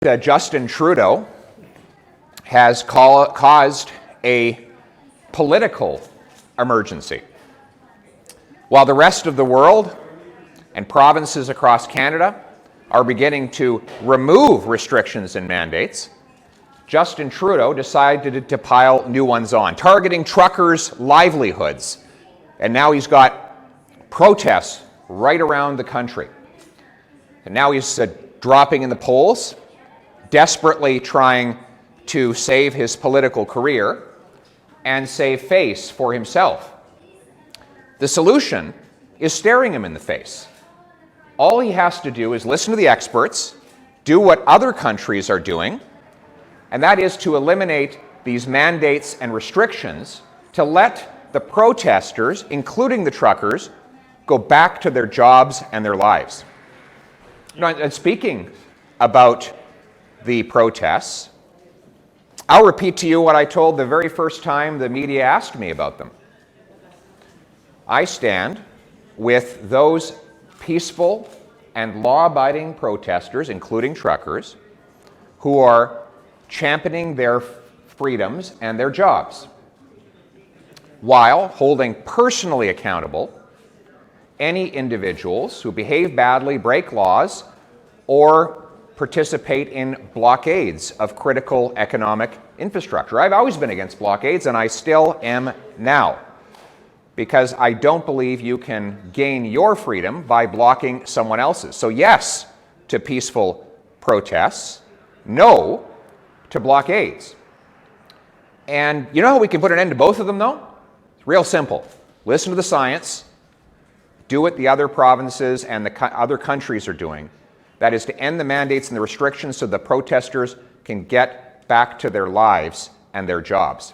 Justin Trudeau has caused a political emergency. While the rest of the world and provinces across Canada are beginning to remove restrictions and mandates, Justin Trudeau decided to pile new ones on, targeting truckers' livelihoods. And now he's got protests right around the country. And now he's dropping in the polls, desperately trying to save his political career and save face for himself. The solution is staring him in the face. All he has to do is listen to the experts, do what other countries are doing, and that is to eliminate these mandates and restrictions to let the protesters, including the truckers, go back to their jobs and their lives. And speaking about the protests, I'll repeat to you what I told the very first time the media asked me about them. I stand with those peaceful and law-abiding protesters, including truckers, who are championing their freedoms and their jobs, while holding personally accountable any individuals who behave badly, break laws, or participate in blockades of critical economic infrastructure. I've always been against blockades, and I still am now, because I don't believe you can gain your freedom by blocking someone else's. So yes to peaceful protests, no to blockades. And you know how we can put an end to both of them, though? It's real simple. Listen to the science. Do what the other provinces and the other countries are doing. That is to end the mandates and the restrictions so the protesters can get back to their lives and their jobs.